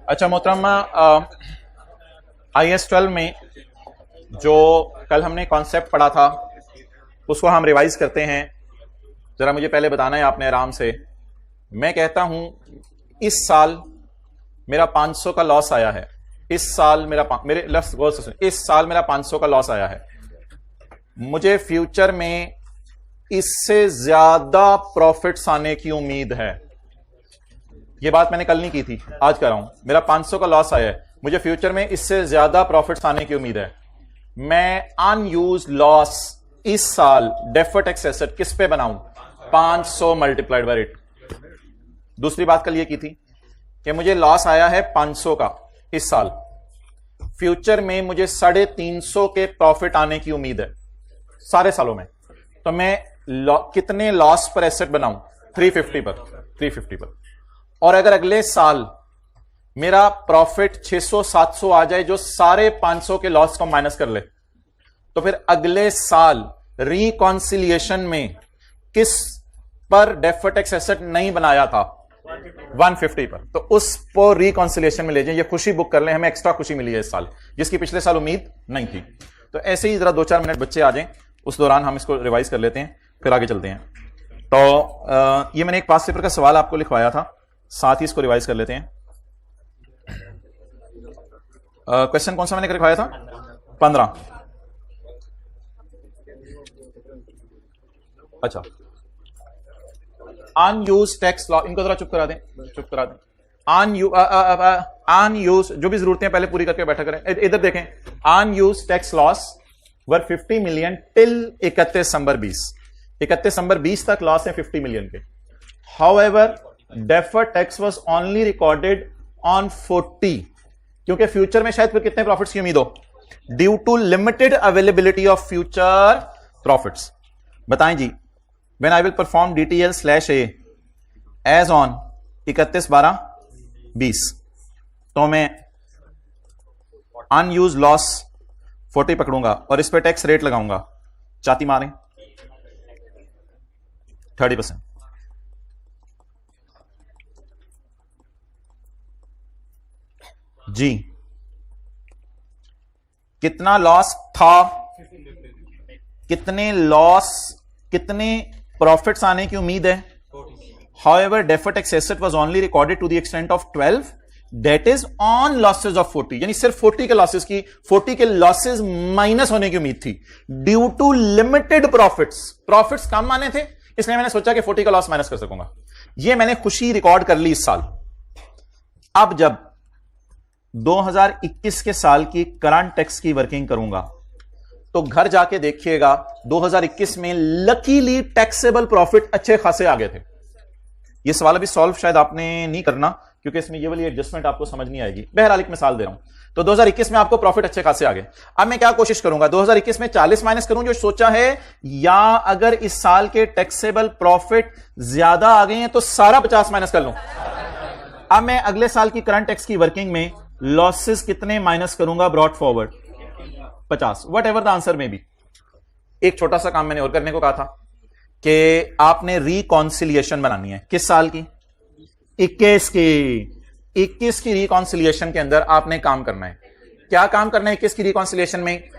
अच्छा मोहतरमा, IS-12 में जो कल हमने कॉन्सेप्ट पढ़ा था उसको हम रिवाइज करते हैं। जरा मुझे पहले बताना है आपने आराम से। मैं कहता हूं इस साल मेरा 500 का लॉस आया है। इस साल इस साल मेरा 500 का लॉस आया है। मुझे फ्यूचर में इससे ज्यादा प्रॉफिट्स आने की उम्मीद है। यह बात मैंने कल नहीं की थी, आज कर रहा हूं। मेरा 500 का लॉस आया है, मुझे फ्यूचर में इससे ज्यादा प्रॉफिट्स आने की उम्मीद है। मैं अनयूज लॉस इस साल डेफर्ड टैक्स एसेट किस पे बनाऊं? 500 मल्टीप्लाइड बाय रेट। दूसरी बात कल ये की थी कि मुझे लॉस आया है 500 का इस साल, फ्यूचर में मुझे 350 के प्रॉफिट आने की उम्मीद है सारे सालों में। तो मैं कितने लॉस पर एसेट बनाऊं? 350 पर। और अगर अगले साल मेरा प्रॉफिट 600-700 आ जाए जो सारे 500 के लॉस को माइनस कर ले, तो फिर अगले साल रिकॉन्सिलिएशन में किस पर डेफर्ड टैक्स एसेट नहीं बनाया था? 150 पर। तो उस पर रिकॉन्सिलिएशन में ले जाए, ये खुशी बुक कर लें, हमें एक्स्ट्रा खुशी मिली है इस साल जिसकी पिछले साल उम्मीद नहीं थी। तो ऐसे ही जरा 2-4 मिनट बच्चे आ जाएं, उस दौरान हम इसको रिवाइज कर लेते हैं, फिर आगे चलते हैं। तो ये मैंने एक पास पेपर का सवाल आपको लिखवाया था, साथ ही इसको रिवाइज कर लेते हैं। क्वेश्चन कौन सा मैंने लिखवाया था? 15। अच्छा, अनयूज टैक्स लॉ, इनको जरा चुप करा दें। अनयूज जो भी जरूरतें पहले पूरी करके बैठा करें। इधर देखें, अनयूज टैक्स लॉस वर 50 मिलियन टिल 31 दिसंबर 20। 31 दिसंबर 20 तक लॉस है 50 मिलियन के। However deferred tax was only recorded on 40, क्योंकि फ्यूचर में शायद फिर कितने प्रॉफिट्स की उम्मीद हो, due to limited availability of future profits. बताएं जी, when I will perform DTL/A as on 31/12/20, तो मैं अनयूज लॉस 40 पकड़ूंगा और इस पे टैक्स रेट लगाऊंगा, चाती मारें 30%। जी, कितना लॉस था, कितने प्रॉफिट्स आने की उम्मीद है? However deferred tax asset was only recorded to the extent of 12, that is on losses of 40, यानी सिर्फ 40 के लॉसेज माइनस होने की उम्मीद थी, ड्यू टू लिमिटेड प्रॉफिट्स कम आने थे, इसलिए मैंने सोचा कि 40 का लॉस माइनस कर सकूंगा। यह मैंने खुशी रिकॉर्ड कर ली इस साल। अब जब 2021 के साल की करंट टैक्स की वर्किंग करूंगा तो घर जाके देखिएगा 2021 में लकीली टैक्सेबल प्रॉफिट अच्छे खासे आ गए थे। यह सवाल अभी सॉल्व शायद आपने नहीं करना क्योंकि इसमें ये वाली एडजस्टमेंट आपको समझ नहीं आएगी। बहरहाल एक मिसाल दे रहा हूं, तो 2021 में आपको प्रॉफिट अच्छे खासे आ गए। अब मैं क्या कोशिश करूंगा, 2021 में 40 माइनस करूं जो सोचा है, या अगर इस साल के टैक्सेबल प्रॉफिट ज्यादा आ गए हैं तो सारा 50 माइनस कर लूं। अब मैं अगले साल की करंट टैक्स की वर्किंग में लॉसेस कितने माइनस करूंगा brought forward? 50, what ever the answer में भी। एक छोटा सा काम मैंने और करने को कहा था कि आपने रिकॉन्सिलिएशन बनानी है। किस साल की? 21 की रिकॉन्सिलिएशन के अंदर आपने काम करना है। क्या काम करना है 21 की रिकॉन्सिलिएशन में?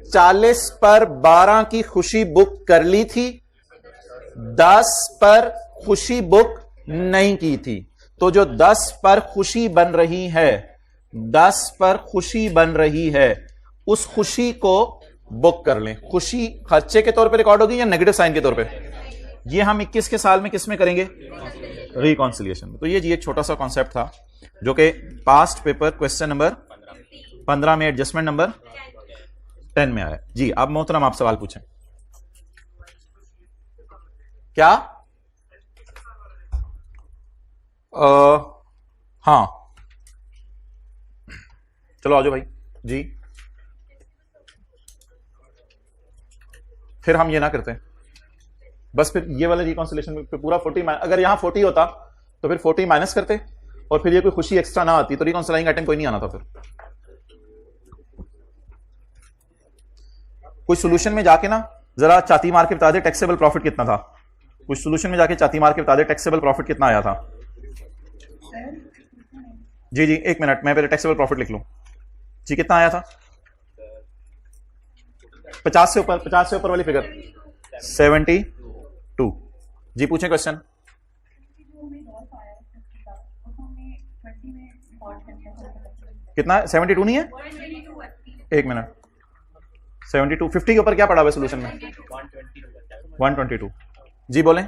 40 पर 12 की खुशी बुक कर ली थी, 10 पर खुशी बुक नहीं की थी, तो जो 10 पर खुशी बन रही है उस खुशी को बुक कर लें। खुशी खर्चे के तौर पे रिकॉर्ड होगी या नेगेटिव साइन के तौर पे? ये हम 21 के साल में किस में करेंगे? रिकॉन्सिलिएशन में। तो ये जी एक छोटा सा कॉन्सेप्ट था जो कि पास्ट पेपर क्वेश्चन नंबर 15 में एडजस्टमेंट नंबर 10 में आया। जी, अब मोहतरम आप सवाल पूछें। क्या? हाँ, चलो आ जाओ भाई जी। फिर हम ये ना करते, बस फिर ये वाले रिकॉन्सिलेशन में पूरा 40, अगर यहां 40 होता तो फिर 40 माइनस करते और फिर ये कोई खुशी एक्स्ट्रा ना आती तो रिकॉन्सिलाइंग आइटम कोई नहीं आना था। फिर कोई सॉल्यूशन में जाके ना जरा चाती मार के बता दे टैक्सेबल प्रॉफिट कितना था। कुछ सॉल्यूशन में जाके चाती मार के बता दे टैक्सेबल प्रॉफिट कितना आया था। जी जी, एक मिनट, मैं पहले टैक्सेबल प्रॉफिट लिख लूं। जी कितना आया था? 50 से ऊपर, 50 से ऊपर वाली फिगर 72। जी पूछें क्वेश्चन। कितना? 72 नहीं है? एक मिनट, 72, 50 के ऊपर क्या पड़ा हुआ सोल्यूशन में? 122। जी बोलें।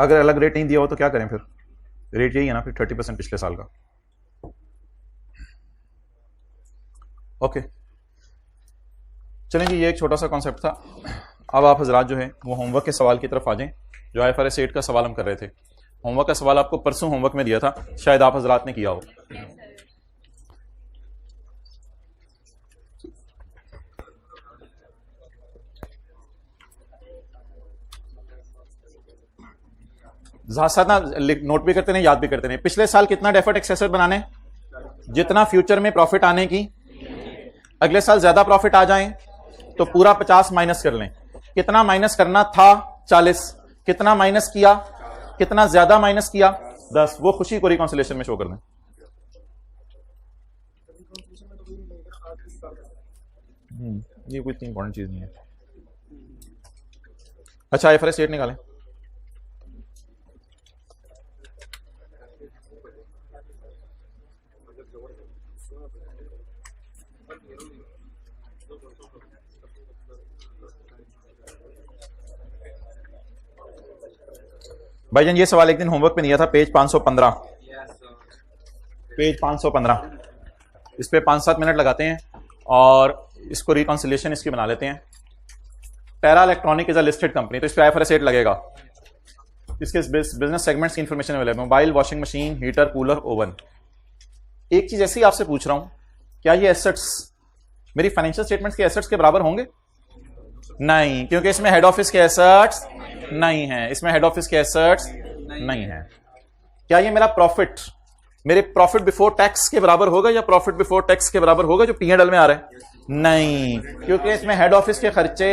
अगर अलग रेट नहीं दिया हो तो क्या करें फिर? रेट यही है ना फिर, 30% पिछले साल का। ओके चलें जी, ये एक छोटा सा कॉन्सेप्ट था। अब आप हजरात जो है वो होमवर्क के सवाल की तरफ आ जाएं। जो IFRS 8 का सवाल हम कर रहे थे, होमवर्क का सवाल आपको परसों होमवर्क में दिया था, शायद आप हजरात ने किया हो। साथ ना नोट भी करते नहीं, याद भी करते नहीं। पिछले साल कितना डेफर्ड टैक्स एसेट बनाने? जितना फ्यूचर में प्रॉफिट आने की। अगले साल ज्यादा प्रॉफिट आ जाए तो पूरा 50 माइनस कर लें। कितना माइनस करना था? 40। कितना माइनस किया? कितना ज्यादा माइनस किया? 10। वो खुशी को रिकॉन्सिलेशन में शो कर दें। ये कोई इतनी इंपॉर्टेंट चीज नहीं है। अच्छा IFRS 8 निकालें। भाईजान ये सवाल एक दिन होमवर्क में दिया था, पेज 515। पेज 515। इस पे 5-7 मिनट लगाते हैं और इसको रिकॉन्सिलेशन इसकी बना लेते हैं। Para electronic is a listed company, तो इस पे IFRS 8 लगेगा। इसके बिजनेस सेगमेंट्स की information available, mobile, washing machine, heater, cooler, oven. एक चीज ऐसी आपसे पूछ रहा हूं, क्या ये एसेट्स मेरी फाइनेंशियल स्टेटमेंट्स के एसेट्स के बराबर होंगे? नहीं, क्योंकि इसमें हेड ऑफिस के एसेट्स नहीं है। इसमें हेड ऑफिस के एसेट्स नहीं है। क्या ये मेरा प्रॉफिट मेरे प्रॉफिट बिफोर टैक्स के बराबर होगा या प्रॉफिट बिफोर टैक्स के बराबर होगा जो P&L में आ रहा है? नहीं, क्योंकि इसमें हेड ऑफिस के खर्चे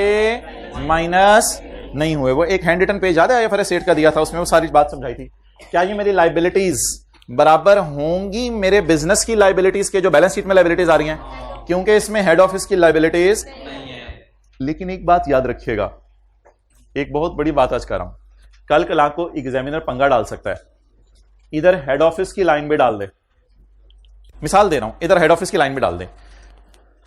माइनस नहीं हुए। वो एक हैंड रिटन पेज याद है IFRS 8 का दिया था, उसमें वो सारी बात समझाई थी। क्या ये मेरी लाइबिलिटीज बराबर होंगी मेरे बिजनेस की लाइबिलिटीज के जो बैलेंस शीट में लाइबिलिटीज आ रही हैं? क्योंकि इसमें हेड ऑफिस की लाइबिलिटीज। लेकिन एक बात याद रखिएगा, एक बहुत बड़ी बात आज कर रहा हूं, कल कला को एग्जामिनर पंगा डाल सकता है, इधर हेड ऑफिस की लाइन भी डाल दे। मिसाल दे रहा हूं, इधर हेड ऑफिस की लाइन भी डाल दे,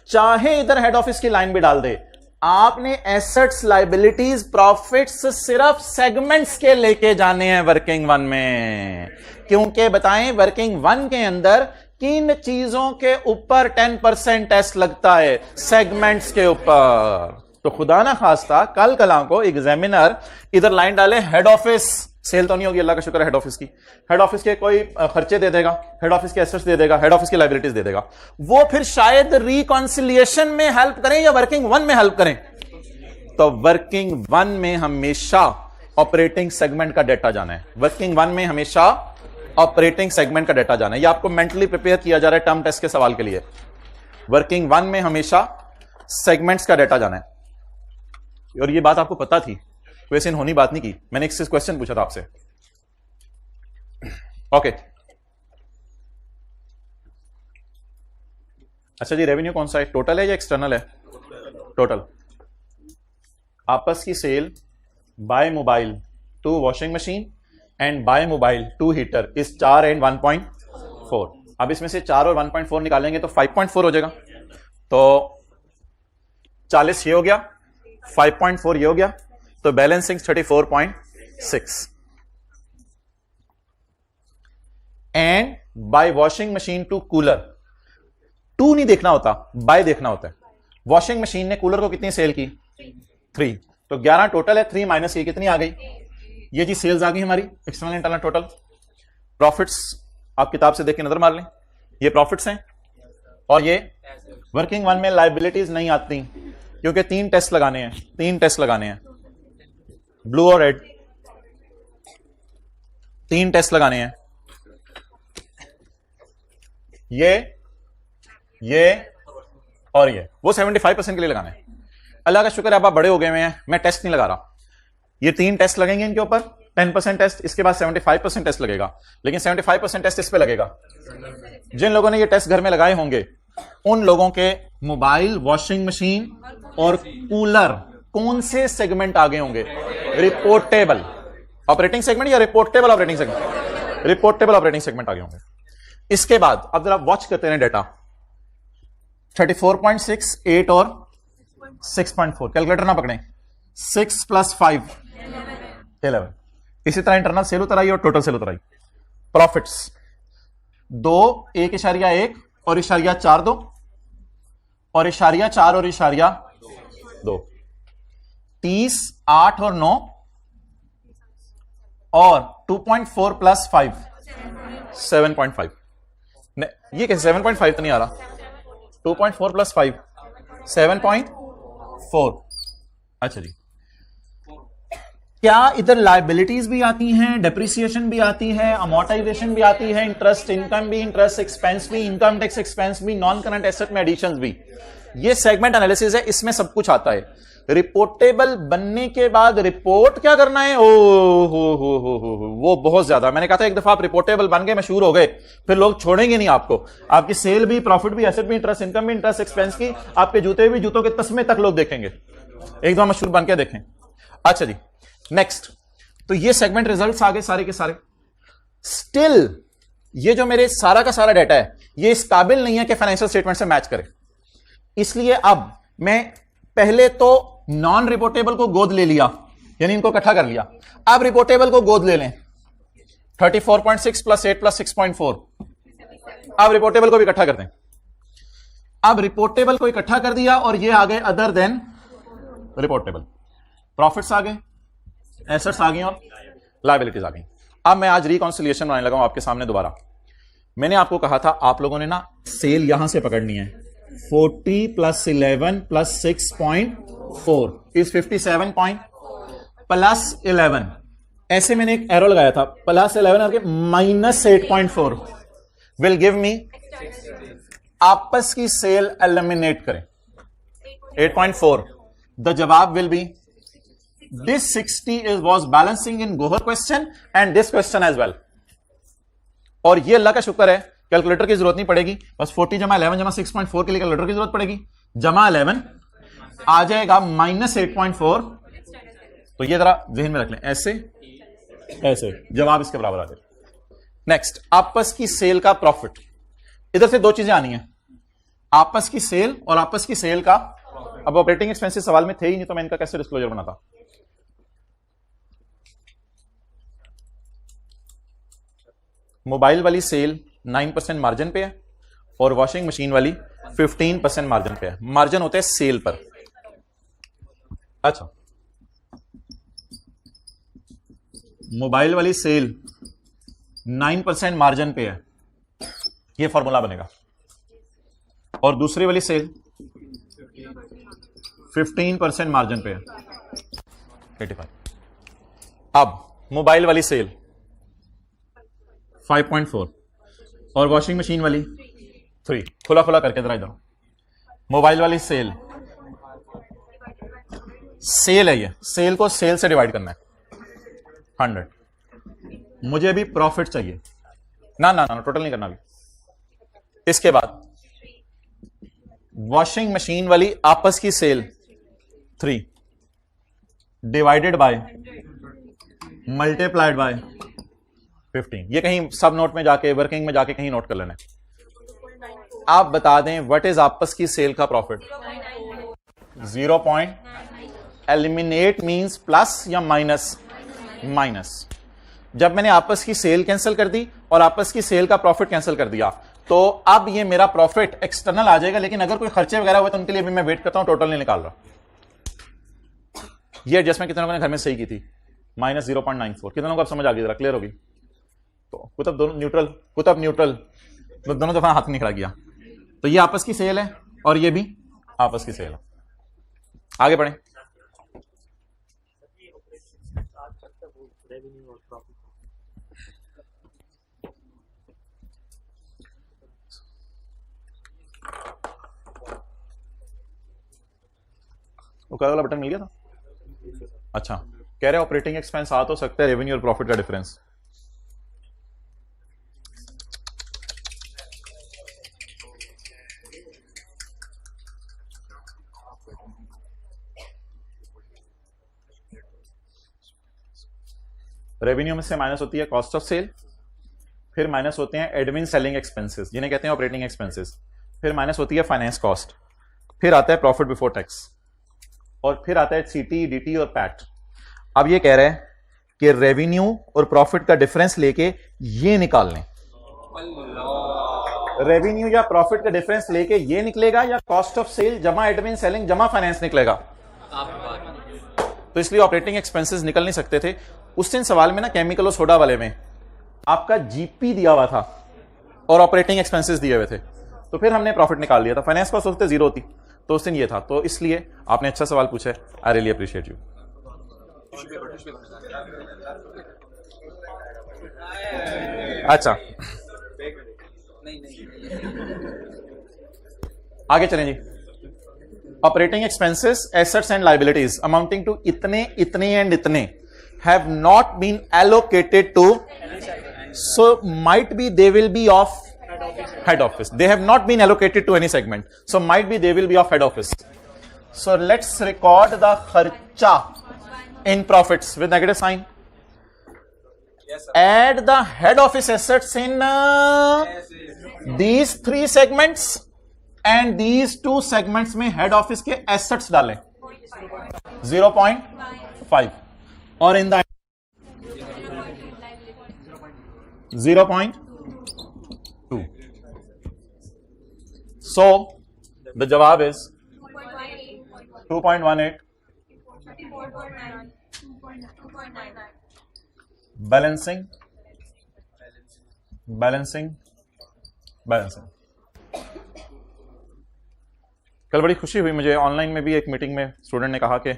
चाहे इधर हेड ऑफिस की लाइन भी डाल दे। आपने एसेट्स, लाइबिलिटीज, प्रॉफिट्स सिर्फ सेगमेंट्स के लेके जाने हैं वर्किंग वन में। क्योंकि बताएं, वर्किंग वन के अंदर किन चीजों के ऊपर 10% टेस्ट लगता है? सेगमेंट्स के ऊपर। तो खुदा ना खास्ता कल कला को एग्जामिनर इधर लाइन डाले हेड ऑफिस, सेल तो नहीं होगी, अल्लाह का शुक्र है हेड ऑफिस की, हेड ऑफिस के कोई खर्चे दे देगा, हेड ऑफिस के एसेट्स दे देगा, हेड ऑफिस की लाइबिलिटीज दे देगा। वो फिर शायद रिकॉन्सिलिएशन में हेल्प करें या वर्किंग वन में हेल्प करें। तो वर्किंग वन में हमेशा ऑपरेटिंग सेगमेंट का डेटा जाना है। वर्किंग वन में हमेशा ऑपरेटिंग सेगमेंट का डेटा जाना है। यह आपको मेंटली प्रिपेयर किया जा रहा है टर्म टेस्ट के सवाल के लिए। वर्किंग वन में हमेशा सेगमेंट्स का डेटा जाना है। और ये बात आपको पता थी, वैसे इन्होंने बात नहीं की, मैंने एक क्वेश्चन पूछा था आपसे। ओके अच्छा जी, रेवेन्यू कौन सा है? टोटल है या एक्सटर्नल है? टोटल। आपस की sale by mobile to washing machine and by mobile to heater इस 4 एंड 1.4। अब इसमें से 4 और 1.4 निकालेंगे तो 5.4 हो जाएगा। तो 40 ये हो गया, 5.4 ये हो गया, तो balancing 34.6। And by washing machine to cooler, टू नहीं देखना होता, बाय देखना होता है। वॉशिंग मशीन ने कूलर को कितनी सेल की? 3। तो 11 टोटल है, 3 माइनस ये कितनी आ गई? ये जी सेल्स आ गई हमारी, एक्सटर्नल इंटरनल टोटल। प्रॉफिट्स आप किताब से देख के नजर मार लें, ये प्रॉफिट्स हैं। और ये वर्किंग वन में लाइबिलिटीज नहीं आती क्योंकि 3 टेस्ट लगाने हैं, 3 टेस्ट लगाने हैं, ब्लू और रेड, 3 टेस्ट लगाने हैं। ये ये और ये, वो 75% के लिए लगाना है। अल्लाह का शुक्र है अब आप बड़े हो गए हैं, मैं टेस्ट नहीं लगा रहा। ये 3 टेस्ट लगेंगे इनके ऊपर, 10% टेस्ट, इसके बाद 75% टेस्ट लगेगा। लेकिन 75% टेस्ट इस पे लगेगा, जिन लोगों ने ये टेस्ट घर में लगाए होंगे उन लोगों के मोबाइल, वॉशिंग मशीन और कूलर कौन से सेगमेंट आगे होंगे? रिपोर्टेबल ऑपरेटिंग सेगमेंट या reportable operating segment? Reportable operating segment आगे होंगे। इसके बाद अब जरा वॉच करते हैं डेटा, 34.6, 8 और 6.4, कैलकुलेटर ना पकड़ें, 6 + 5 11। इसी तरह इंटरनल सेल उतर आई और टोटल सेल उतर आई। प्रॉफिट्स 2, 1.1 और इशारिया 4 2 और इशारिया 4 और इशारिया 2, 30, 8 और 9 और 2.4 + 5 7.5। ये कैसे 7.5 तो नहीं आ रहा? 2.4 + 5 7.4। अच्छा जी, क्या इधर लायबिलिटीज भी आती हैं, डेप्रिसिएशन भी आती है, अमोर्टाइजेशन भी आती है, इंटरेस्ट इनकम भी, इंटरेस्ट एक्सपेंस भी, इनकम टैक्स एक्सपेंस भी, नॉन करंट एसेट में एडिशंस भी? ये सेगमेंट एनालिसिस है, इसमें सब कुछ आता है। रिपोर्टेबल बनने के बाद रिपोर्ट क्या करना है? ओ हो, वो बहुत ज्यादा। मैंने कहा था एक दफा आप रिपोर्टेबल बन गए, मशहूर हो गए, फिर लोग छोड़ेंगे नहीं आपको। आपकी सेल भी, प्रॉफिट भी, एसेट भी, इंटरेस्ट इनकम भी, इंटरेस्ट एक्सपेंस की, आपके जूते भी, जूतों के तस्मे तक लोग देखेंगे। एक दफा मशहूर बन के देखें। अच्छा जी, नेक्स्ट, तो ये सेगमेंट रिजल्ट्स आ गए सारे के सारे। स्टिल ये जो मेरे सारा का सारा डाटा है, ये इस काबिल नहीं है कि फाइनेंशियल स्टेटमेंट से मैच करे। इसलिए अब मैं पहले तो नॉन रिपोर्टेबल को गोद ले लिया, यानी इनको इकट्ठा कर लिया। अब रिपोर्टेबल को गोद ले लें, 34.6 + 8 + 6.4। अब रिपोर्टेबल को भी इकट्ठा कर दें। अब रिपोर्टेबल को इकट्ठा कर दिया और ये आ गए अदर देन रिपोर्टेबल। प्रॉफिट्स आ गए, एसेट्स आ गई और लायबिलिटीज आ गई। अब मैं आज रिकॉन्सिलिएशन बनाने लगा हूं आपके सामने दोबारा। मैंने आपको कहा था आप लोगों ने ना सेल यहां से पकड़नी है, 40 + 11 + 6.4 इज 57 पॉइंट प्लस 11। ऐसे मैंने एक एरो लगाया था, +11 करके -8.4 विल गिव मी, आपस की सेल एलिमिनेट करें 8.4, द जवाब will be this 60 was balancing in Gohar question and this question as well। और ये अल्लाह का शुक्र है कैलकुलेटर की जरूरत नहीं पड़ेगी, बस 40 × 11 × 6.4 के लिए कैलकुलेटर की जरूरत पड़ेगी, जमा 11 आ जाएगा -8.4। तो ये जरा जहन में रख लें, ऐसे ऐसे जवाब इसके बराबर आ जाएगा। नेक्स्ट, आपस की सेल का प्रॉफिट। इधर से दो चीजें आनी है, आपस की सेल और आपस की सेल का। अब ऑपरेटिंग एक्सपेंसेस सवाल में थे ही नहीं तो मैं इनका कैसे डिस्क्लोजर बनाता। मोबाइल वाली सेल 9% मार्जिन पे है और वॉशिंग मशीन वाली 15% मार्जिन पे है। मार्जिन होते हैं सेल पर। अच्छा, मोबाइल वाली सेल 9% मार्जिन पे है, ये फॉर्मूला बनेगा, और दूसरी वाली सेल 15% मार्जिन पे है, 85। अब मोबाइल वाली सेल 5.4 और वॉशिंग मशीन वाली 3। खुला खुला करके जरा इधर, मोबाइल वाली सेल है, ये सेल को सेल से डिवाइड करना है 100। मुझे भी प्रॉफिट चाहिए ना ना ना, टोटल नहीं करना अभी। इसके बाद वॉशिंग मशीन वाली आपस की sale 3 divided by multiplied by 15। ये कहीं सब नोट में जाके, वर्किंग में जाके कहीं नोट कर लेना है। आप बता दें व्हाट इज आपस की सेल का profit? 0 point. Eliminate means plus या माइनस? माइनस। जब मैंने आपस की सेल कैंसिल कर दी और आपस की सेल का प्रॉफिट कैंसिल कर दिया, तो अब ये मेरा प्रॉफिट एक्सटर्नल आ जाएगा। लेकिन अगर कोई खर्चे वगैरह हुए तो उनके लिए भी मैं वेट करता हूं, टोटल नहीं निकाल रहा। ये एडजस्टमेंट कितने लोगों ने घर में सही की थी? -0.94। कितने लोगों को अब समझ आ गई, जरा क्लियर होगी? तो कुतब दोनों न्यूट्रल, कुतब न्यूट्रल, दोनों दफा हाथ नहीं खड़ा किया। तो ये आपस की सेल है और ये भी आपस की सेल है। आगे बढ़े। वो कलर वाला बटन मिल गया था? अच्छा, कह रहे ऑपरेटिंग एक्सपेंस आ तो सकता है रेवेन्यू और प्रॉफिट का डिफरेंस। रेवेन्यू में से माइनस होती है कॉस्ट ऑफ सेल, फिर माइनस होते हैं एडमिन सेलिंग एक्सपेंसेस जिन्हें कहते हैं ऑपरेटिंग एक्सपेंसेस, फिर माइनस होती है फाइनेंस कॉस्ट, फिर आता है प्रॉफिट बिफोर टैक्स, और फिर आता है सीटी, डीटी और पैट। अब ये कह रहे हैं कि रेवेन्यू और प्रॉफिट का डिफरेंस लेके ये निकाल लें। रेवेन्यू या प्रॉफिट का डिफरेंस लेके ये निकलेगा या कॉस्ट ऑफ सेल जमा एडमिन सेलिंग जमा फाइनेंस निकलेगा? तो इसलिए ऑपरेटिंग एक्सपेंसेस निकल नहीं सकते थे। उस दिन सवाल में ना केमिकल और सोडा वाले में आपका जीपी दिया हुआ था और ऑपरेटिंग एक्सपेंसेस दिए हुए थे, तो फिर हमने प्रॉफिट निकाल लिया था। फाइनेंस कॉस्ट होते जीरो होती, तो उस दिन ये था। तो इसलिए आपने अच्छा सवाल पूछा है, आई रियली अप्रिशिएट यू। अच्छा, आगे चलें जी। Operating expenses, assets and liabilities amounting to इतने, इतने एंड इतने have not been allocated to, so might be they will be of head office. They have not been allocated to any segment, so might be they will be of head office. So let's record the kharcha in profits with negative sign. Yes, add the head office assets in these three segments and these two segments में head office के assets डालें 0.5 और in the 0.2. So the जवाब is 2.18. Balancing balancing balancing. कल बड़ी खुशी हुई मुझे, ऑनलाइन में भी एक मीटिंग में स्टूडेंट ने कहा कि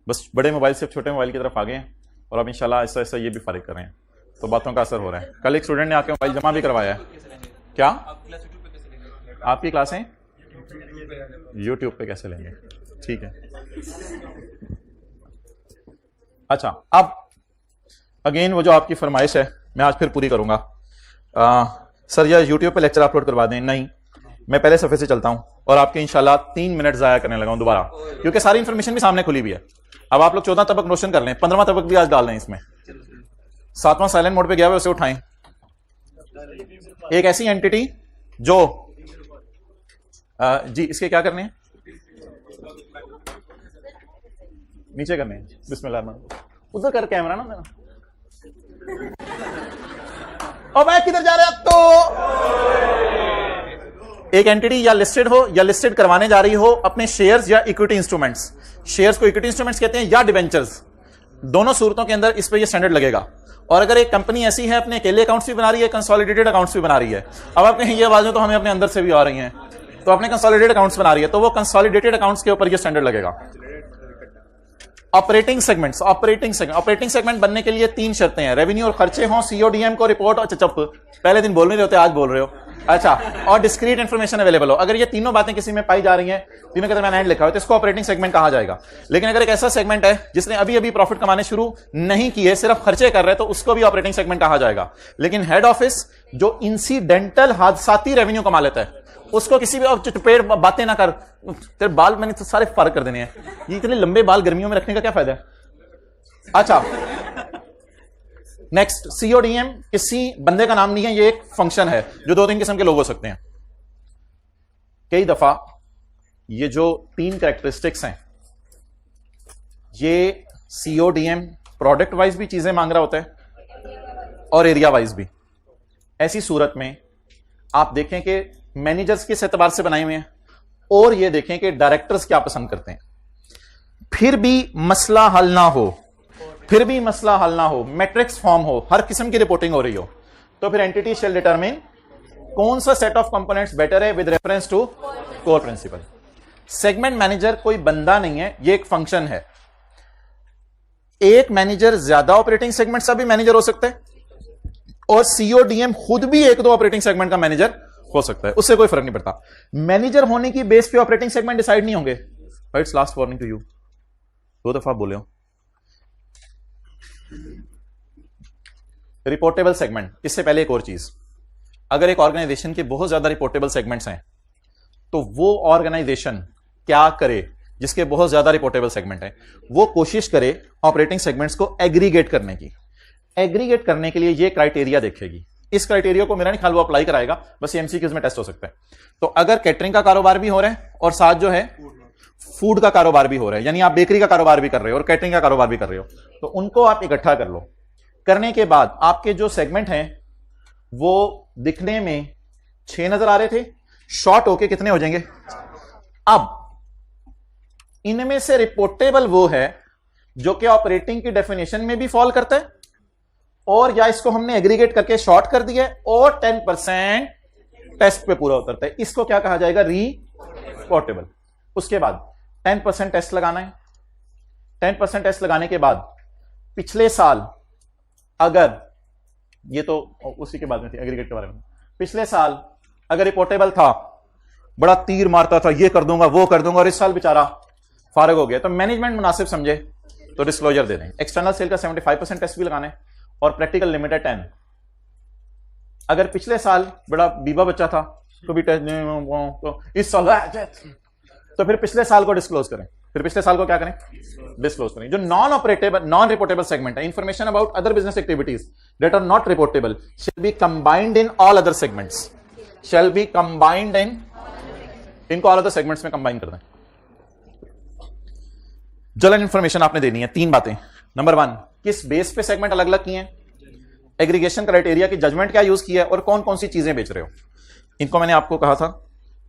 बस बड़े मोबाइल से छोटे मोबाइल की तरफ आ गए हैं और अब इंशाल्लाह ऐसा ऐसा ये भी फारिग कर रहे हैं, तो बातों का असर हो रहा है। कल एक स्टूडेंट ने आके मोबाइल जमा भी करवाया है। क्या आपकी क्लासें यूट्यूब पे कैसे लेंगे? ठीक है। अच्छा, अब अगेन वो जो आपकी फरमाइश है मैं आज फिर पूरी करूंगा। सर या यूट्यूब पे लेक्चर अपलोड करवा दें? नहीं, मैं पहले सफे से चलता हूं और आपके इंशाल्लाह 3 मिनट जाया करने लगा हूं दोबारा, क्योंकि सारी इंफॉर्मेशन भी सामने खुली हुई है। अब आप लोग 14 तबक रोशन कर लें, 15वां तबक भी आज डाल दें इसमें। 7वां साइलेंट मोड पे गया हुआ उसे उठाएं। एक ऐसी एंटिटी जो जी इसके क्या करने हैं? नीचे करने हैं। बिस्मिल्लाह। उधर कर कैमरा ना देना। और मैं किधर जा रहा? तो एक एंटिटी या लिस्टेड हो या लिस्टेड करवाने जा रही हो अपने शेयर्स या इक्विटी इंस्ट्रूमेंट्स। शेयर्स को इक्विटी इंस्ट्रूमेंट्स कहते हैं या डिवेंचर्स, दोनों सूरतों के अंदर इस पे ये स्टैंडर्ड लगेगा। और अगर एक कंपनी ऐसी है अपने अकेले अकाउंट्स भी बना रही है, कंसोलिडेटेड अकाउंट्स भी बना रही है, अब आप कहें ये आवाजें तो हमें अपने अंदर से भी आ रही हैं, तो अपने कंसोलिडेटेड अकाउंट्स बना रही है, तो वो कंसोलिडेटेड अकाउंट्स के ऊपर ये स्टैंडर्ड लगेगा। ऑपरेटिंग सेगमेंट्स, ऑपरेटिंग सेगमेंट बनने के लिए 3 शर्तें हैं। रेवेन्यू और खर्चे हों, सीओडीएम को रिपोर्ट, अच्छा चुप, पहले दिन बोल नहीं रहे होते, आज बोल रहे हो, अच्छा, और डिस्क्रीट इंफॉर्मेशन अवेलेबल हो। अगर ये तीनों बातें किसी में पाई जा रही हैं, तीनों के दरमियान एंड लिखा हो, तो इसको ऑपरेटिंग सेगमेंट कहा जाएगा। लेकिन अगर एक ऐसा सेगमेंट है जिसने अभी अभी प्रॉफिट कमाने शुरू नहीं किए, सिर्फ खर्चे कर रहे हैं, तो उसको भी ऑपरेटिंग सेगमेंट कहा जाएगा। लेकिन हेड ऑफिस जो इंसिडेंटल हादसाती रेवेन्यू कमा लेता है, उसको किसी भी चुटपेड़ बातें ना कर, तेरे बाल मैंने तो सारे फर्क कर देने हैं, ये इतने लंबे बाल गर्मियों में रखने का क्या फायदा है? अच्छा, नेक्स्ट, सीओडीएम किसी बंदे का नाम नहीं है, ये एक फंक्शन है जो 2-3 किस्म के लोग हो सकते हैं। कई दफा ये जो 3 कैरेक्टरिस्टिक्स हैं, ये सीओडीएम प्रोडक्ट वाइज भी चीजें मांग रहा होता है और एरिया वाइज भी। ऐसी सूरत में आप देखें कि मैनेजर्स किस एतबार से बनाए हुए हैं और ये देखें कि डायरेक्टर्स क्या पसंद करते हैं, फिर भी मसला हल ना हो, मैट्रिक्स फॉर्म हो, हर किस्म की रिपोर्टिंग हो रही हो, तो फिर एंटिटी शेल डिटरमिन कौन सा सेट ऑफ कंपोनेंट्स बेटर है with reference to core principle. Segment manager कोई बंदा नहीं है, ये एक फंक्शन है। एक मैनेजर ज्यादा ऑपरेटिंग सेगमेंट का भी मैनेजर हो सकता है और सीओडीएम खुद भी 1-2 ऑपरेटिंग सेगमेंट का मैनेजर हो सकता है, उससे कोई फर्क नहीं पड़ता। मैनेजर होने की बेस पे ऑपरेटिंग सेगमेंट डिसाइड नहीं होंगे। It's last warning to you, 2 दफा बोले हो। रिपोर्टेबल सेगमेंट, इससे पहले एक और चीज, अगर एक ऑर्गेनाइजेशन के बहुत ज्यादा रिपोर्टेबल सेगमेंट्स हैं तो वो ऑर्गेनाइजेशन क्या करे जिसके बहुत ज्यादा रिपोर्टेबल सेगमेंट है, वो कोशिश करे ऑपरेटिंग सेगमेंट्स को एग्रीगेट करने की। एग्रीगेट करने के लिए ये क्राइटेरिया देखेगी। इस क्राइटेरिया को मेरा नहीं ख्याल वो अप्लाई कराएगा, बस एमसीक्यूज में टेस्ट हो सकता है। तो अगर कैटरिंग का कारोबार भी हो रहा है और साथ जो है फूड का कारोबार भी हो रहा है, यानी आप बेकरी का कारोबार भी कर रहे हो और कैटरिंग का कारोबार भी कर रहे हो, तो उनको आप इकट्ठा कर लो। करने के बाद आपके जो सेगमेंट हैं वो दिखने में 6 नजर आ रहे थे, शॉर्ट होके कितने हो जाएंगे? अब इनमें से रिपोर्टेबल वो है जो कि ऑपरेटिंग की डेफिनेशन में भी फॉल करता है, और या इसको हमने एग्रीगेट करके शॉर्ट कर दिया और 10% टेस्ट पे पूरा उतरता है। इसको क्या कहा जाएगा? रिपोर्टेबल। उसके बाद 10% टेस्ट लगाना है। 10% टेस्ट लगाने के बाद पिछले साल, अगर ये तो उसी के बाद में थी एग्रीगेट के बारे में, पिछले साल अगर रिपोर्टेबल था, बड़ा तीर मारता था, ये कर दूंगा वो कर दूंगा, और इस साल बेचारा फारग हो गया, तो मैनेजमेंट मुनासिब समझे तो डिस्क्लोजर दे दें। एक्सटर्नल सेल का 75% टेस्ट भी लगाना है और प्रैक्टिकल लिमिटेड 10। अगर पिछले साल बड़ा बीबा बच्चा था तो भी तो इस साल तो फिर पिछले साल को डिस्क्लोज करें। फिर पिछले साल को क्या करें? डिस्क्लोज करें। जो non operable non reportable segment है, information about other business activities that are not reportable shall be combined in all other segments, shall be combined in, इनको ऑल अदर सेगमेंट्स में कंबाइन कर दें। जनरल इंफॉर्मेशन आपने देनी है। 3 बातें। Number 1, किस बेस पे सेगमेंट अलग अलग किए हैं, एग्रीगेशन क्राइटेरिया की जजमेंट क्या यूज किया है, और कौन कौन सी चीजें बेच रहे हो। इनको मैंने आपको कहा था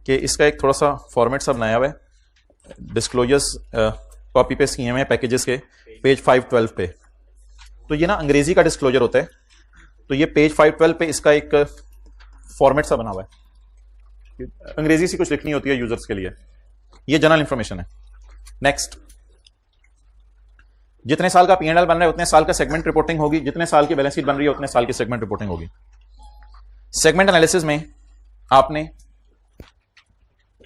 कि इसका एक थोड़ा सा फॉर्मेट सब बनाया हुआ है, डिस्क्लोजर्स कॉपी पेस्ट किए हुए हैं पैकेजेस के, पेज 512 पे। तो ये ना अंग्रेजी का डिस्क्लोजर होता है, तो ये पेज 512 पे इसका एक फॉर्मेट सा बना हुआ है, अंग्रेजी से कुछ लिखनी होती है यूजर्स के लिए। ये जनरल इंफॉर्मेशन है। नेक्स्ट, जितने साल का P&L बन रहा है उतने साल का सेगमेंट रिपोर्टिंग होगी, जितने साल की बैलेंस शीट बन रही है उतने साल की सेगमेंट रिपोर्टिंग होगी। सेगमेंट एनालिसिस में आपने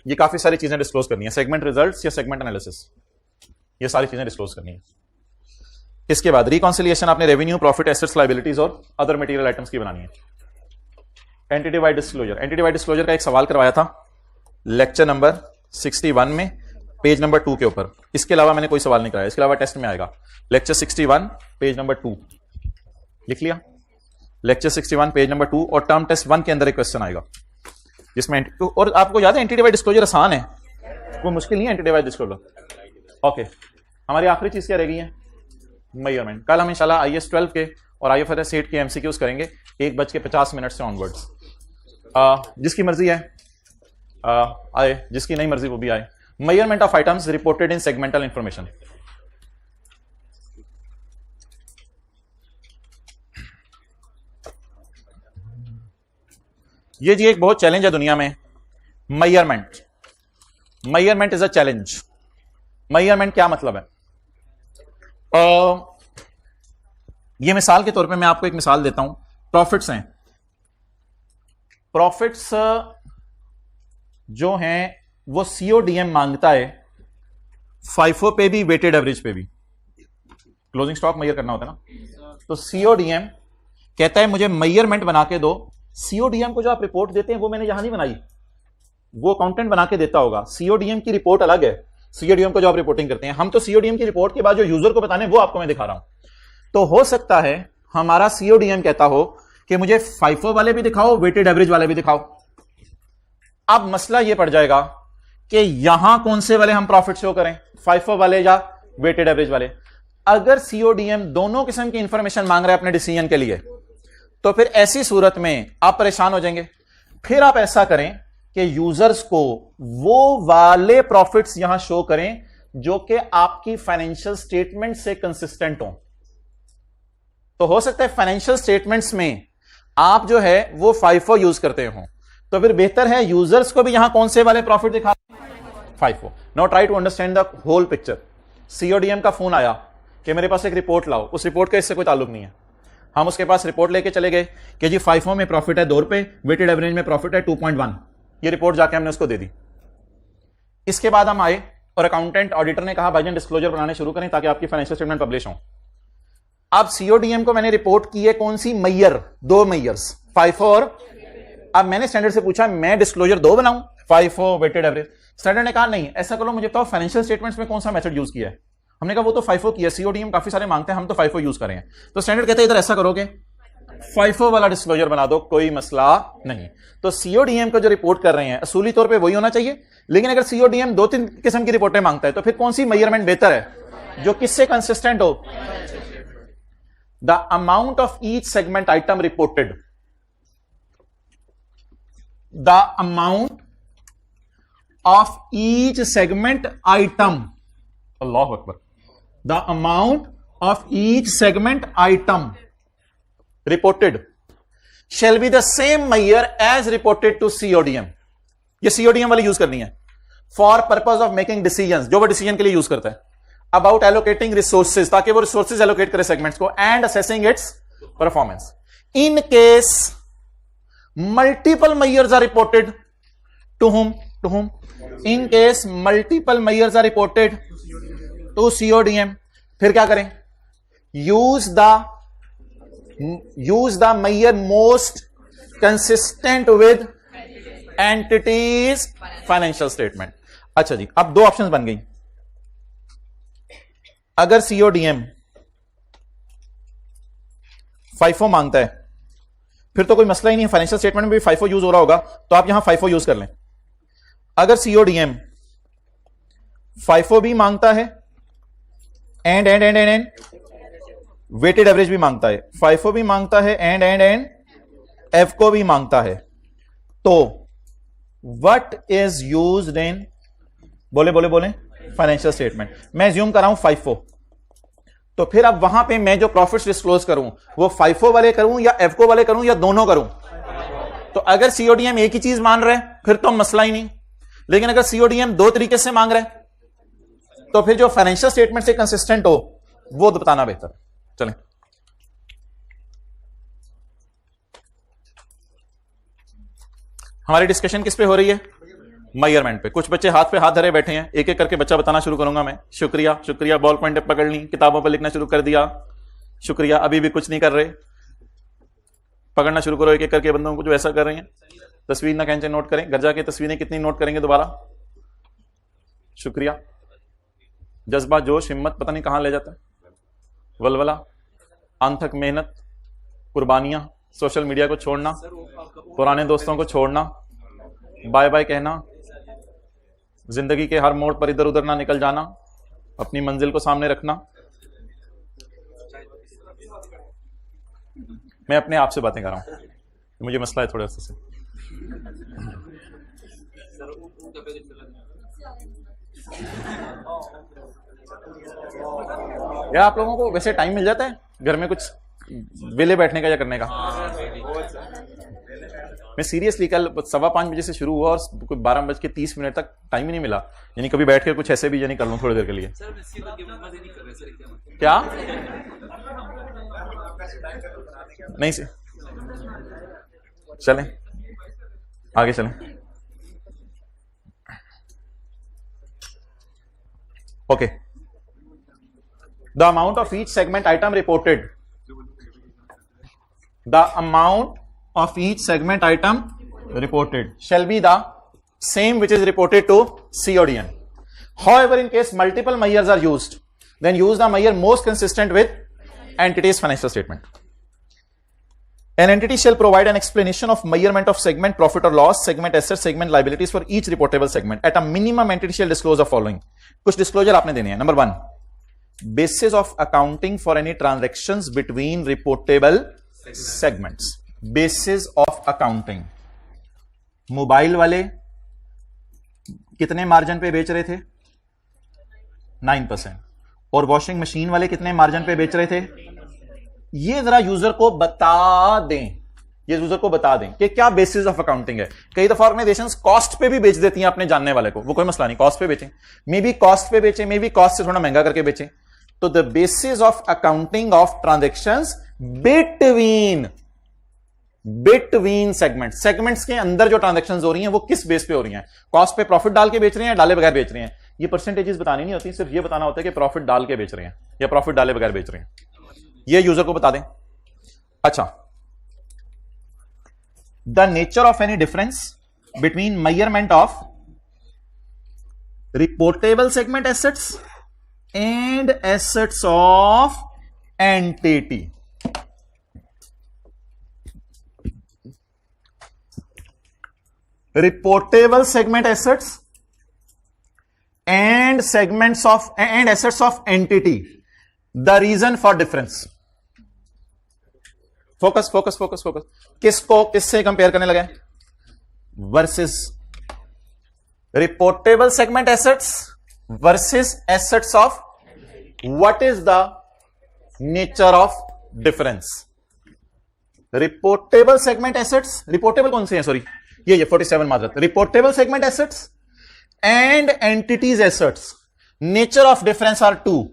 ये काफी सारी चीजें डिस्क्लोज करनी है, सेगमेंट रिजल्ट्स या सेगमेंट एनालिसिस, ये सारी चीजें डिस्क्लोज करनी है। इसके बाद रिकॉन्सिलिएशन आपने रेवेन्यू, प्रॉफिट, एसेट्स, लायबिलिटीज और अदर मटेरियल आइटम्स की बनानी है। Entity wide disclosure, entity wide disclosure का एक सवाल करवाया था लेक्चर नंबर 61 में, पेज नंबर 2 के ऊपर। इसके अलावा मैंने कोई सवाल नहीं कराया, इसके अलावा टेस्ट में आएगा। लेक्चर 61 पेज नंबर 2 लिख लिया, लेक्चर 61 पेज नंबर 2, और टर्म टेस्ट 1 के अंदर एक क्वेश्चन आएगा जिसमें, और आपको याद है एंटिटी वाइड डिस्क्लोजर आसान है, कोई मुश्किल नहीं है एंटिटी वाइड डिस्क्लोजर। ओके, हमारी आखिरी चीज क्या रह गई है? मेजरमेंट। कल हम इंशाल्लाह IAS 12 के और IFRS 8 के MCQs करेंगे 1:50 से ऑनवर्ड्स। जिसकी मर्जी है आए, जिसकी नहीं मर्जी वो भी आए। Measurement of items reported in segmental information. ये जी एक बहुत चैलेंज है दुनिया में, measurement. Measurement is a challenge. Measurement क्या मतलब है? ये मिसाल के तौर पे मैं आपको एक मिसाल देता हूं। प्रॉफिट्स हैं, प्रॉफिट्स जो हैं वो CODM मांगता है, FIFO पे भी, वेटेड एवरेज पे भी। क्लोजिंग स्टॉक मेजर करना होता है ना, तो CODM कहता है मुझे मेजरमेंट बना के दो। CODM को जो आप रिपोर्ट देते हैं वो मैंने यहां नहीं बनाई, वो अकाउंटेंट बना के देता होगा। CODM की रिपोर्ट अलग है, CODM को जो आप रिपोर्टिंग करते हैं। हम तो CODM की रिपोर्ट के बाद जो यूजर को बताने वो आपको मैं दिखा रहा हूं। तो हो सकता है हमारा CODM कहता हो कि मुझे FIFO वाले भी दिखाओ, वेटेड एवरेज वाले भी दिखाओ। अब मसला यह पड़ जाएगा कि यहां कौन से वाले हम प्रॉफिट शो करें, FIFO वाले या वेटेड एवरेज वाले। अगर CODM दोनों किस्म की इंफॉर्मेशन मांग रहा है अपने डिसीजन के लिए, तो फिर ऐसी सूरत में आप परेशान हो जाएंगे। फिर आप ऐसा करें कि यूजर्स को वो वाले प्रॉफिट्स यहां शो करें जो कि आपकी फाइनेंशियल स्टेटमेंट से कंसिस्टेंट हो। तो हो सकता है फाइनेंशियल स्टेटमेंट्स में आप जो है वो FIFO यूज करते हो, तो फिर बेहतर है यूजर्स को भी यहां कौन से वाले प्रॉफिट दिखा, FIFO। Now try to understand the whole picture. CODM का फोन आया कि मेरे पास एक रिपोर्ट लाओ, उस रिपोर्ट का इससे कोई ताल्लुक नहीं है। हम उसके पास रिपोर्ट लेके चले गए कि जी FIFO में प्रॉफिट है 2 रुपए, वेटेड एवरेज में प्रॉफिट है 2.1। ये रिपोर्ट जाके हमने उसको दे दी। इसके बाद हम आए और अकाउंटेंट ऑडिटर ने कहा भाईजान डिस्क्लोजर बनाने शुरू करें ताकि आपकी फाइनेंशियल स्टेटमेंट पब्लिश हो। अब सीओडीएम को मैंने रिपोर्ट की है कौन सी, मैयर, 2 मैयर्स, FIFO और, अब मैंने स्टैंडर्ड से पूछा मैं डिस्क्लोजर 2 बनाऊं, FIFO वेटेड एवरेज। स्टैंडर्ड ने कहा नहीं, ऐसा करो मुझे बताओ फाइनेंशियल स्टेटमेंट्स में कौन सा मेथड यूज किया है। हमने कहा वो तो FIFO किया, सीओडीएम काफी सारे मांगते हैं, हम तो FIFO यूज करें। तो स्टैंडर्ड कहते हैं इधर ऐसा करोगे FIFO वाला डिस्क्लोजर बना दो, कोई मसला नहीं। तो सीओडीएम को जो रिपोर्ट कर रहे हैं असूली तौर पे वही होना चाहिए, लेकिन अगर सीओडीएम 2-3 किस्म की रिपोर्टें मांगता है तो फिर कौन सी मेजरमेंट बेहतर है, जो किससे कंसिस्टेंट हो। The amount of each segment item reported, the amount of each segment item, अल्लाहु अकबर, the amount of each segment item reported shall be the same measure as reported to CODM। ये CODM वाली use करनी है for purpose of making decisions, जो वो decision के लिए यूज करता है, about allocating resources, ताकि वो रिसोर्सेज एलोकेट करे सेगमेंट्स को, and assessing its performance in case multiple measures are reported to whom in case multiple measures are reported to CODM। फिर क्या करें, use the measure most consistent with entities financial statement। अच्छा जी, अब 2 options बन गई। अगर CODM FIFO मांगता है फिर तो कोई मसला ही नहीं है, फाइनेंशियल स्टेटमेंट में भी FIFO यूज हो रहा होगा तो आप यहां FIFO यूज कर लें। अगर सीओडीएम FIFO भी मांगता है एंड वेटेड एवरेज भी मांगता है, FIFO भी मांगता है एंड एफको भी मांगता है, तो व्हाट इज यूज्ड इन, बोले फाइनेंशियल स्टेटमेंट। मैं एज्यूम कर रहा हूं FIFO, तो फिर अब वहां पे मैं जो प्रॉफिट्स डिस्क्लोज करूं वो FIFO वाले करूं या एफको वाले करूं या दोनों करूं। तो अगर सीओडीएम एक ही चीज मान रहे फिर तो मसला ही नहीं, लेकिन अगर सीओडीएम 2 तरीके से मांग रहे तो फिर जो फाइनेंशियल स्टेटमेंट से कंसिस्टेंट हो वो बताना बेहतर। चलें, हमारी डिस्कशन किस पे हो रही है, मेजरमेंट पे। कुछ बच्चे हाथ पे हाथ धरे बैठे हैं, एक एक करके बच्चा बताना शुरू करूंगा मैं। शुक्रिया शुक्रिया, बॉल पॉइंट पकड़ ली, किताबों पर लिखना शुरू कर दिया, शुक्रिया। अभी भी कुछ नहीं कर रहे, पकड़ना शुरू करो एक एक करके बंदों को जो ऐसा कर रहे हैं। तस्वीर ना खींचे, नोट करें, घर जाके तस्वीरें कितनी नोट करेंगे दोबारा। शुक्रिया। जज्बा, जोश, हिम्मत पता नहीं कहां ले जाता है, वलवला, अनथक मेहनत, कुर्बानियां, सोशल मीडिया को छोड़ना, पुराने दोस्तों को छोड़ना, बाय बाय कहना, जिंदगी के हर मोड़ पर इधर उधर ना निकल जाना, अपनी मंजिल को सामने रखना। मैं अपने आप से बातें कर रहा हूं, मुझे मसला है थोड़ा से। या आप लोगों को वैसे टाइम मिल जाता है घर में कुछ वेले बैठने का या करने का? मैं सीरियसली कल 5:15 बजे से शुरू हुआ और 12:30 तक टाइम ही नहीं मिला, यानी कभी बैठ के कुछ ऐसे भी यानी कर लूं थोड़ी देर के लिए। क्या नहीं से चलें आगे चलें। Okay, the amount of each segment item reported, the amount of each segment item reported shall be the same which is reported to CODM. However, in case multiple measures are used, then use the measure most consistent with entity's financial statement. An entity shall provide an explanation of measurement of segment profit or loss, segment assets, segment liabilities for each reportable segment. At a minimum, entity shall disclose the following. कुछ disclosure आपने देने हैं। Number 1, basis of accounting for any transactions between reportable segments. Basis of accounting. Mobile वाले कितने margin पे बेच रहे थे? 9%। और वॉशिंग मशीन वाले कितने मार्जिन पे बेच रहे थे? ये जरा यूजर को बता दें, ये यूजर को बता दें कि क्या बेसिस ऑफ अकाउंटिंग है। कई दफा ऑर्गेनाइजेशंस कॉस्ट पे भी बेच देती हैं अपने जानने वाले को, वो कोई मसला नहीं, कॉस्ट पे बेचें, मे बी कॉस्ट पे बेचें, मे बी कॉस्ट से थोड़ा महंगा करके बेचें। तो the basis of accounting of transactions between segments के अंदर जो ट्रांजैक्शंस हो रही हैं वो किस बेस पे हो रही हैं? कॉस्ट पे प्रॉफिट डाल के बेच रहे हैं, डाले बगैर बेच रहे हैं, ये परसेंटेजेस बतानी नहीं होती, सिर्फ ये बताना होता है कि प्रॉफिट डाल के बेच रहे हैं या प्रॉफिट डाले बगैर बेच रहे हैं, ये यूजर को बता दें। अच्छा, the nature of any difference between measurement of reportable segment assets and assets of entity. Reportable segment assets and segments of and assets of entity, the reason for difference. Focus focus focus focus, किसको किससे compare करने लगे? Versus reportable segment assets versus assets of, what is the nature of difference? Reportable segment assets, reportable कौन से हैं, sorry ये 47 माजरत, reportable segment assets and entities assets, nature of difference are two,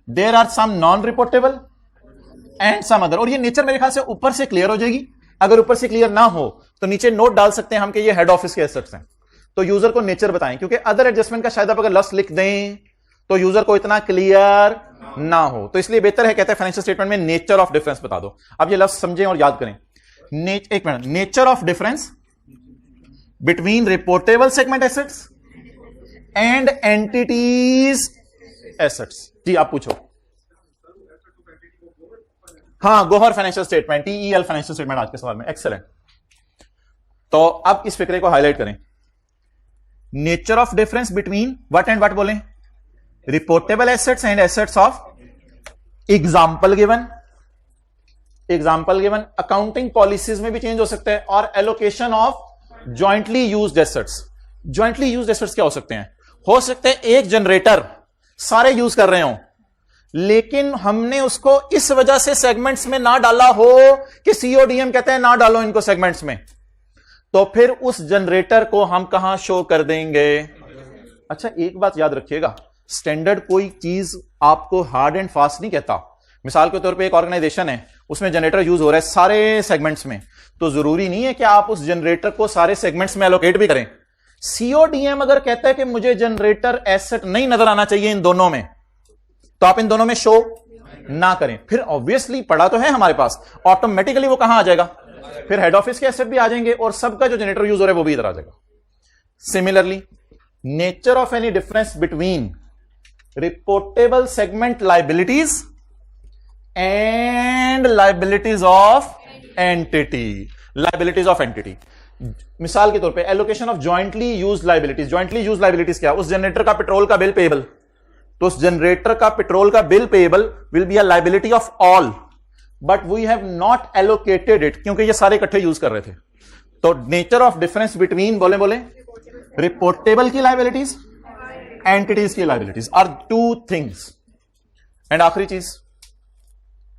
there are some non reportable and some other. और ये nature मेरे ख्याल से ऊपर से क्लियर हो जाएगी, अगर ऊपर से क्लियर ना हो तो नीचे नोट डाल सकते हैं हम कि ये हेड ऑफिस के एसेट्स हैं, तो यूजर को नेचर बताएं, क्योंकि अदर एडजस्टमेंट का शायद आप अगर लफ्ज लिख दें तो यूजर को इतना क्लियर ना हो, तो इसलिए बेहतर है कहते हैं फाइनेंशियल स्टेटमेंट में नेचर ऑफ डिफरेंस बता दो। अब ये लफ्ज समझें और याद करें। एक मिनट, nature of difference between reportable segment assets and entities assets. जी आप पूछो। हाँ, Gohar financial statement, TEL financial statement आज के सवाल में, एक्सेलेंट। तो अब इस फिक्रे को हाईलाइट करें। Nature of difference between what and what बोलें? Reportable assets and assets of, example given, example given, accounting policies में भी चेंज हो सकता है, और allocation of jointly used assets. Jointly used assets क्या हो सकते हैं? हो सकते हैं एक जनरेटर सारे यूज कर रहे हो, लेकिन हमने उसको इस वजह से सेगमेंट्स में ना डाला हो कि सीओडीएम कहते हैं ना डालो इनको सेगमेंट्स में, तो फिर उस जनरेटर को हम कहां शो कर देंगे? अच्छा, एक बात याद रखिएगा, स्टैंडर्ड कोई चीज आपको हार्ड एंड फास्ट नहीं कहता। मिसाल के तौर पे एक ऑर्गेनाइजेशन है, उसमें जनरेटर यूज हो रहा है सारे सेगमेंट्स में, तो जरूरी नहीं है कि आप उस जनरेटर को सारे सेगमेंट्स में एलोकेट भी करें। सीओडीएम अगर कहता है कि मुझे जनरेटर एसेट नहीं नजर आना चाहिए इन दोनों में, तो आप इन दोनों में शो ना करें। फिर ऑब्वियसली पड़ा तो है हमारे पास, ऑटोमेटिकली वो कहां आ जाएगा? फिर हेड ऑफिस के एसेट भी आ जाएंगे और सबका जो जनरेटर यूज हो रहा है वो भी इधर आ जाएगा। Similarly, nature of any difference between reportable segment liabilities and liabilities of entity, liabilities of entity. मिसाल के तौर पे allocation of jointly used liabilities. Jointly used liabilities क्या? उस जनरेटर का पेट्रोल का बिल पेएबल, तो उस जनरेटर का पेट्रोल का bill payable will be a liability of all, but we have not allocated it, क्योंकि ये सारे इकट्ठे यूज कर रहे थे। तो नेचर ऑफ डिफरेंस बिटवीन, बोले बोले, रिपोर्टेबल की लाइबिलिटीज, एंटिटीज की liabilities are two things. And आखिरी चीज,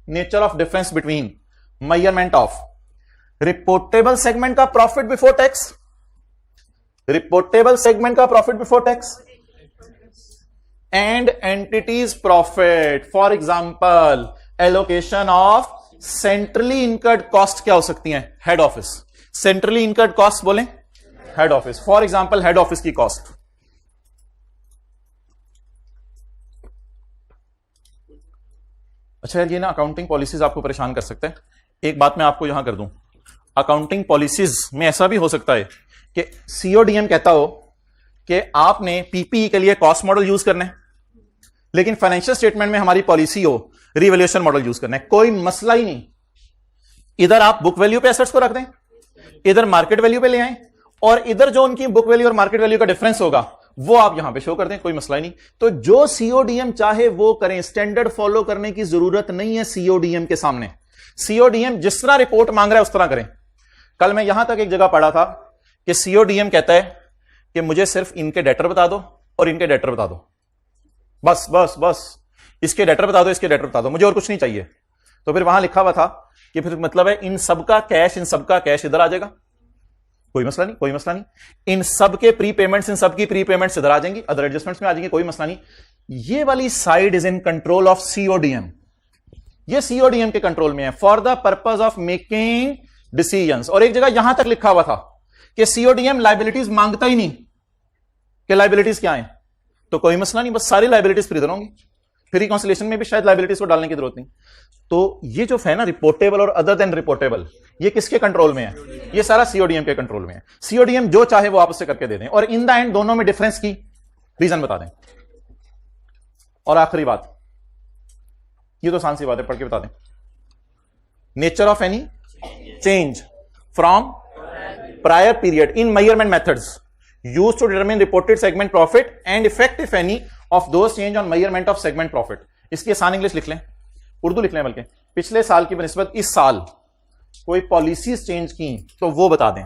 nature of difference between measurement of reportable segment का profit before tax, reportable segment का profit before tax and entities profit. For example, allocation of centrally incurred cost क्या हो सकती हैं? Head office. Centrally incurred cost बोले head office, for example head office की cost. अच्छा यार, ये ना अकाउंटिंग पॉलिसीज आपको परेशान कर सकते हैं। एक बात मैं आपको यहां कर दूं, अकाउंटिंग पॉलिसीज में ऐसा भी हो सकता है कि सीओडीएम कहता हो कि आपने पीपीई के लिए कॉस्ट मॉडल यूज करना है, लेकिन फाइनेंशियल स्टेटमेंट में हमारी पॉलिसी हो रिवैल्यूएशन मॉडल यूज करना है। कोई मसला ही नहीं, इधर आप बुक वैल्यू पे एसेट्स को रख दें, इधर मार्केट वैल्यू पे ले आए, और इधर जो उनकी बुक वैल्यू और मार्केट वैल्यू का डिफरेंस होगा वो आप यहां पे शो कर दें, कोई मसला ही नहीं। तो जो सीओडीएम चाहे वो करें, स्टैंडर्ड फॉलो करने की जरूरत नहीं है सीओडीएम के सामने। सीओडीएम जिस तरह रिपोर्ट मांग रहा है उस तरह करें। कल मैं यहां तक एक जगह पढ़ा था कि सीओडीएम कहता है कि मुझे सिर्फ इनके डेटर बता दो और इनके डेटर बता दो, बस बस बस, इसके डेटर बता दो, इसके डेटर बता दो, मुझे और कुछ नहीं चाहिए। तो फिर वहां लिखा हुआ था कि फिर मतलब है इन सबका कैश इधर आ जाएगा, कोई मसला नहीं, कोई मसला नहीं। इन सबके प्री पेमेंट्स, इन सबकी प्री पेमेंट्स इधर आ जाएंगी, अदर एडजस्टमेंट्स में आ जाएंगी, कोई मसला नहीं। ये वाली side is in control of CODM, ये सीओडीएम के कंट्रोल में है for the purpose of making decisions. और एक जगह यहां तक लिखा हुआ था कि सीओडीएम लाइबिलिटीज मांगता ही नहीं कि लाइबिलिटीज क्या है, तो कोई मसला नहीं, बस सारी लाइबिलिटीज फ्री होंगी, फिर रिकॉन्सिलिएशन में भी शायद लाइबिलिटीज को डालने की जरूरत नहीं। तो ये जो है ना रिपोर्टेबल और अदर देन रिपोर्टेबल, ये किसके कंट्रोल में है? ये सारा सीओडीएम के कंट्रोल में है। सीओडीएम जो चाहे वो आपस से करके दे दें और इन द एंड दोनों में डिफरेंस की रीजन बता दें। और आखिरी बात, ये तो आसान सी बात है, पढ़ के बता दें। Nature of any change from prior period in measurement methods used to determine reported segment profit and effect if any of those change on measurement of segment profit. इसकी आसान इंग्लिश लिख लें, उर्दू लिख लें बल्कि, पिछले साल की बनिस्बत इस साल कोई पॉलिसीज चेंज की तो वो बता दें।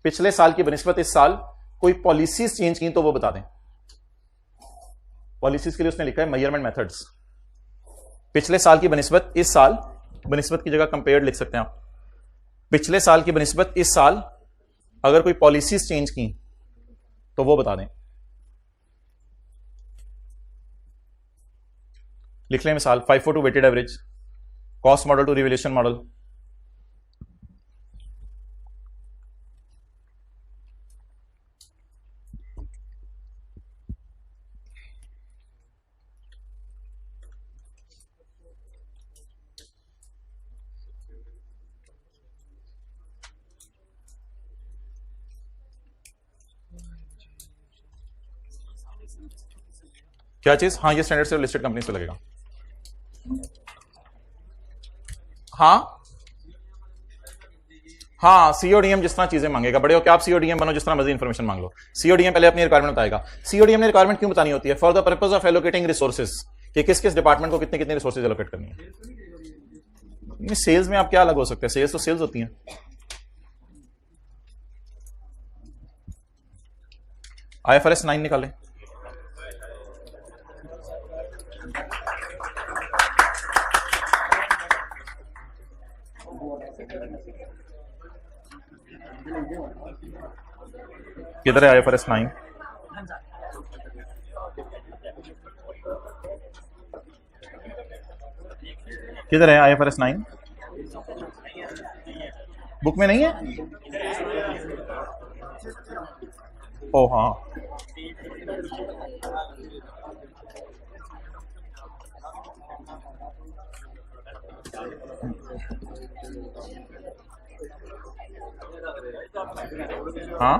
पिछले साल की बनिस्बत इस साल कोई पॉलिसीज चेंज की तो वो बता दें। पॉलिसीज के लिए उसने लिखा है मेजरमेंट मेथड्स। पिछले साल की बनिस्बत इस साल, बनिस्बत की जगह कंपेयर्ड लिख सकते हैं आप। पिछले साल की बनिस्बत इस साल अगर कोई पॉलिसीज चेंज की तो वो बता दें। लिख लें मिसाल 542 weighted average, cost model to revaluation model. क्या चीज? हाँ, ये स्टैंडर्ड से लिस्टेड कंपनी से लगेगा। हाँ, सीओडीएम जिस तरह चीजें मांगेगा, बड़े हो क्या आप सीओडीएम बनो, जिस तरह मजीद इंफॉर्मेशन मांग लो। सीओडीएम पहले अपनी रिक्वायरमेंट बताएगा। सीओडीएम ने रिक्वायरमेंट क्यों बतानी होती है? For the purpose of allocating resources, कि किस किस डिपार्टमेंट को कितने कितने रिसोर्सेज एलोकेट करनी है। सेल्स में आप क्या अलग हो सकते हैं? सेल्स तो सेल्स होती हैं। IFRS 9 निकालें। किधर है IFRS 9? किधर है IFRS 9? बुक में नहीं है? ओ हाँ, हाँ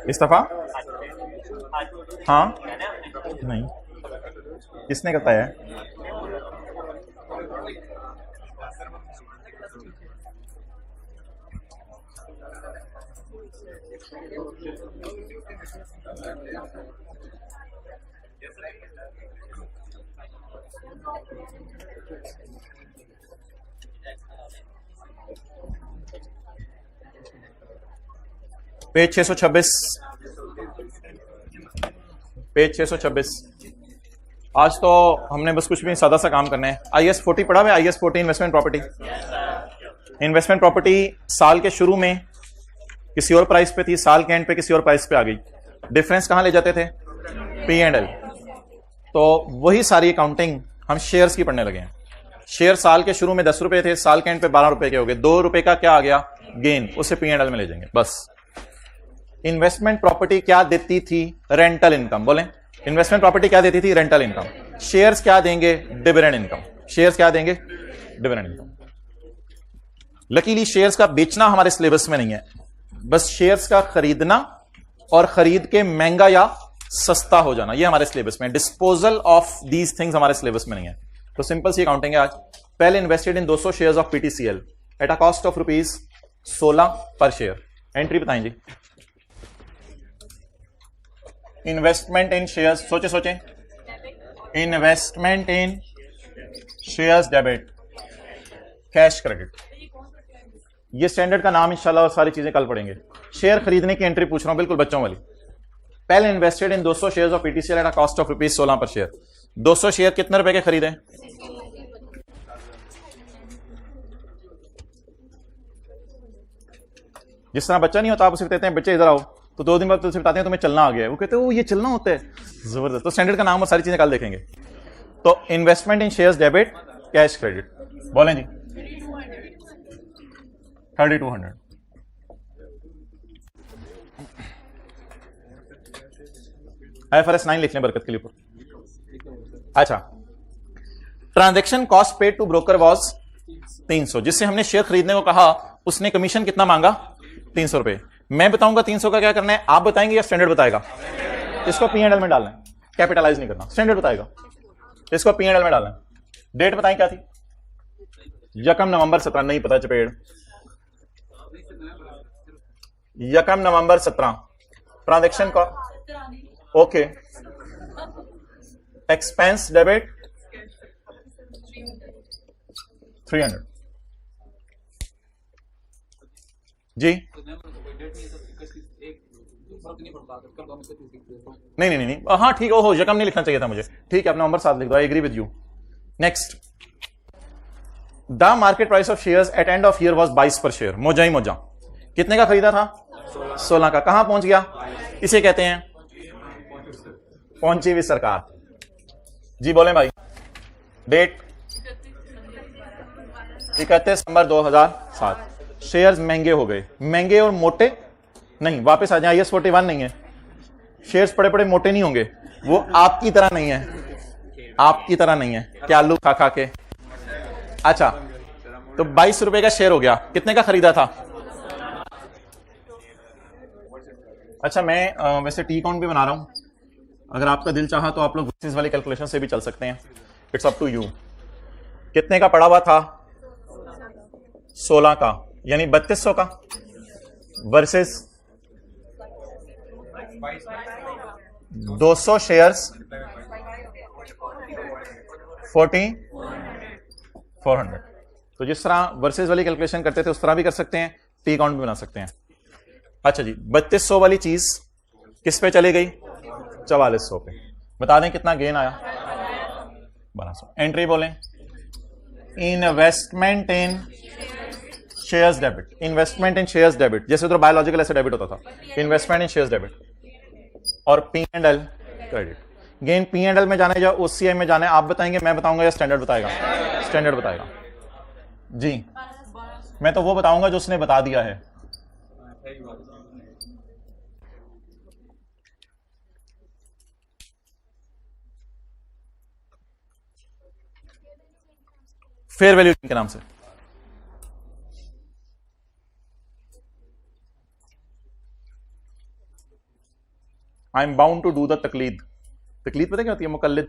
इस्तीफा, हाँ नहीं, किसने बताया है? Page 626, page 626। आज तो हमने बस कुछ भी सादा सा काम करना है। IS 40 पढ़ा हुआ है? IS 40 investment property. Investment property साल के शुरू में किसी और प्राइस पे थी, साल के एंड पे किसी और प्राइस पे आ गई। डिफरेंस कहां ले जाते थे? P&L। तो वही सारी अकाउंटिंग हम शेयर्स की पढ़ने लगे हैं। शेयर साल के शुरू में 10 रुपए थे, साल के एंड पे 12 रुपए के हो गए। 2 रुपए का क्या आ गया? गेन, उसे P&L में ले जाएंगे बस। इन्वेस्टमेंट प्रॉपर्टी क्या देती थी? Rental income. बोलें, इन्वेस्टमेंट प्रॉपर्टी क्या देती थी? Rental income. शेयर्स क्या देंगे? Dividend income. शेयर्स क्या देंगे? Dividend income. लकीली शेयर्स का बेचना हमारे सिलेबस में नहीं है, बस शेयर्स का खरीदना और खरीद के महंगा या सस्ता हो जाना, ये हमारे सिलेबस में। डिस्पोजल ऑफ दीज थिंग्स हमारे सिलेबस में नहीं है। तो सिंपल सी अकाउंटिंग है आज। पहले invested in 200 shares of PTCL at a cost of ₹16 पर शेयर। एंट्री बताएं जी। इन्वेस्टमेंट इन शेयर्स, सोचे सोचे, इन्वेस्टमेंट इन शेयर्स डेबिट, कैश क्रेडिट, ये स्टैंडर्ड का नाम इंशाल्लाह, और सारी चीजें कल पढ़ेंगे। शेयर खरीदने की एंट्री पूछ रहा हूं, बिल्कुल बच्चों वाली। पहले invested in 200 shares of PTCL at a cost of ₹16 पर शेयर। 200 शेयर कितने रुपए के खरीदे? जिस तरह बच्चा नहीं होता, आप उसे कहते हैं बच्चे इधर आओ, तो 2 दिन बाद तुझसे बताते हैं तुम्हें चलना आ गया है, वो कहते हैं वो ये चलना होता है, जबरदस्त। तो स्टैंडर्ड का नाम और सारी चीजें कल देखेंगे। तो इन्वेस्टमेंट इन शेयर्स डेबिट, कैश क्रेडिट, बोलें जी। 3200। IFRS 9 लिख लें बरकत के लिए ऊपर। अच्छा, transaction cost paid to broker was 300। जिससे हमने शेयर खरीदने को कहा उसने कमीशन कितना मांगा? 300 रुपए। मैं बताऊंगा 300 का क्या करना है, आप बताएंगे या स्टैंडर्ड बताएगा? इसको P&L में डालना है, कैपिटलाइज नहीं करना, स्टैंडर्ड बताएगा। इसको P&L में डालना है। डेट बताएं क्या थी? 1 नवंबर 17, नहीं पता चपेड़, 1 नवंबर 17। ट्रांजैक्शन का ओके, एक्सपेंस डेबिट 300 जी। नहीं, हाँ ठीक है, ओहो यकम नहीं लिखना चाहिए था मुझे, ठीक है, अपना नंबर 7 लिख दो, I agree with you. Next, the market price of shares at end of year was 22 पर शेयर। मोजा ही मोजा कितने का खरीदा था? 16 का। कहां पहुंच गया? इसे कहते हैं पहुंची हुई सरकार जी। बोले भाई, डेट 31 दिसंबर 2007। शेयर्स महंगे हो गए, महंगे और मोटे नहीं, वापस आ जाए, IAS 41 नहीं है। शेयर्स बड़े बड़े मोटे नहीं होंगे, वो आपकी तरह नहीं है, आपकी तरह नहीं है क्या आलू खा खा के। अच्छा, तो 22 रुपए का शेयर हो गया, कितने का खरीदा था? अच्छा, मैं वैसे टी काउंट भी बना रहा हूं, अगर आपका दिल चाहा तो आप लोग इस वाली कैलकुलेशन से भी चल सकते हैं, इट्स अप टू यू। कितने का पड़ा हुआ था? 16 का, यानी 3200 का वर्सेस 200 शेयर्स 4,400। तो जिस तरह वर्सेस वाली कैलकुलेशन करते थे उस तरह भी कर सकते हैं, टी काउंट भी बना सकते हैं। अच्छा जी, 3200 वाली चीज किस पे चली गई? 4400 पे। बता दें कितना गेन आया? 1200। एंट्री बोलें, इन्वेस्टमेंट इन शेयर्स डेबिट। इन्वेस्टमेंट इन शेयर्स डेबिट, जैसे उधर बायोलॉजिकल ऐसे डेबिट होता था, इन्वेस्टमेंट इन शेयर्स डेबिट। और P&L क्रेडिट। गेन P&L में जाने या OCI में जाने, आप बताएंगे, मैं बताऊंगा या स्टैंडर्ड बताएगा? स्टैंडर्ड बताएगा जी। मैं तो वो बताऊंगा जो उसने बता दिया है। फेयर वैल्यू के नाम से। I am bound to do the तकलीद। तकलीद पता क्या होती है? मुकल्लिद।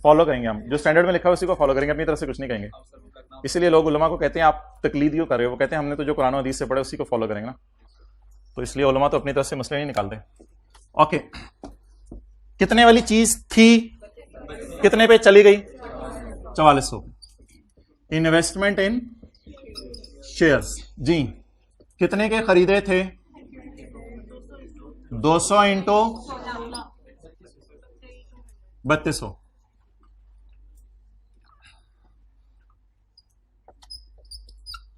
फॉलो करेंगे हम, जो स्टैंडर्ड में लिखा है उसी को फॉलो करेंगे, अपनी तरफ से कुछ नहीं कहेंगे। इसलिए लोग उलमा को कहते हैं आप तकलीद क्यों कर रहे हो? वो कहते हैं हमने तो जो कुरान और हदीस से पढ़े उसी को फॉलो करेंगे ना, तो इसलिए उलमा तो अपनी तरफ से मसले नहीं निकालते। ओके, कितने वाली चीज थी, कितने पे चली गई? 4400। इन्वेस्टमेंट इन शेयर्स जी, कितने के खरीदे थे? 200 इंटू 3200।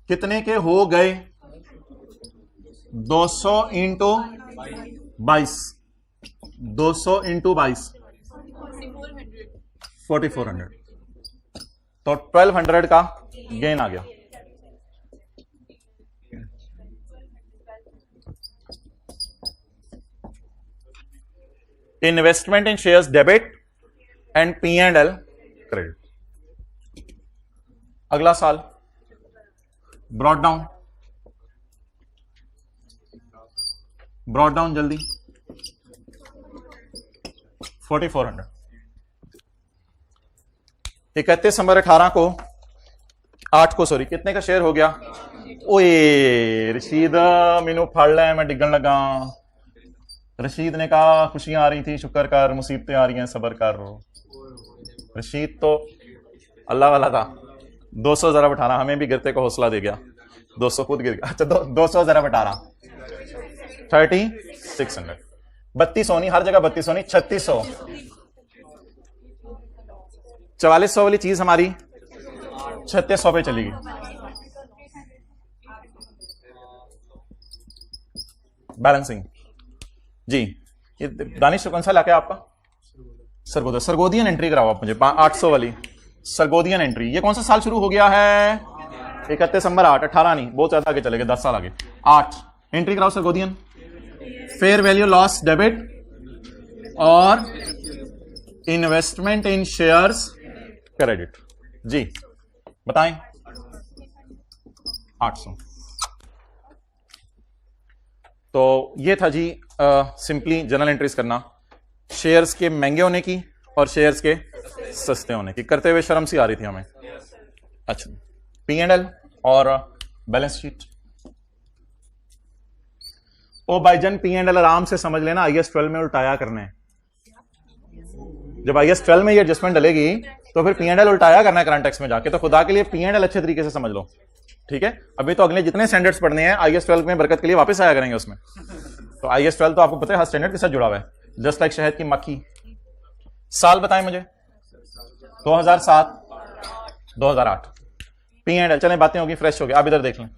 कितने के हो गए? 200 इंटू 22। 200 इंटू 22 4400। तो 1200 का गेन आ गया। Investment in shares debit and P&L credit. अगला साल ब्रॉड डाउन जल्दी 4400। 31 दिसंबर 18 को 8 को सॉरी कितने का शेयर हो गया? ओए रशीद मैनू फड़ ले, मैं डिगन लगा। रशीद ने कहा खुशियां आ रही थी, शुक्र कर, मुसीबतें आ रही हैं, सब्र कर। रशीद तो अल्लाह वाला था। 200 जरा बैठाना, हमें भी गिरते को हौसला दे गया। 200 खुद गिर गया। अच्छा 200 जरा बैठाना 3600। 3200 नहीं, हर जगह 3200 नहीं, 3600। 4400 वाली चीज हमारी 3600 पे चली गई। बैलेंसिंग जी, ये दानिश कौन सा लाके आपका? सरगोदियन एंट्री कराओ आप मुझे, 800 वाली सरगोदियन एंट्री। ये कौन सा साल शुरू हो गया है? 31 दिसंबर 8, 18 नहीं, बहुत ज्यादा आगे चले गए, 10 साल आगे। 8 एंट्री कराओ सरगोदियन। फेयर वैल्यू लॉस डेबिट और इन्वेस्टमेंट इन शेयर्स क्रेडिट। जी बताएं। 800। तो ये था जी सिंपली जनरल एंट्रीज करना, शेयर्स के महंगे होने की और शेयर्स के सस्ते होने की। करते हुए शर्म सी आ रही थी हमें। अच्छा, P&L और बैलेंस शीट। ओ भाईजान P&L आराम से समझ लेना, IAS 12 में उल्टाया करना है। जब IAS 12 में ये एडजस्टमेंट डलेगी तो फिर P&L उल्टाया करना है करंट टैक्स में जाके। तो खुदा के लिए P&L अच्छे तरीके से समझ लो, ठीक है। अभी तो अगले जितने स्टैंडर्ड्स पढ़ने हैं IAS 12 में बरकत के लिए वापस आया करेंगे उसमें। तो IAS 12 तो आपको पता है हर स्टैंडर्ड के साथ जुड़ा हुआ है, जस्ट लाइक शहद की मक्खी। साल बताएं मुझे। 2007, 2008। P&L, चलें बातें होगी, फ्रेश हो गया। आप इधर देख लें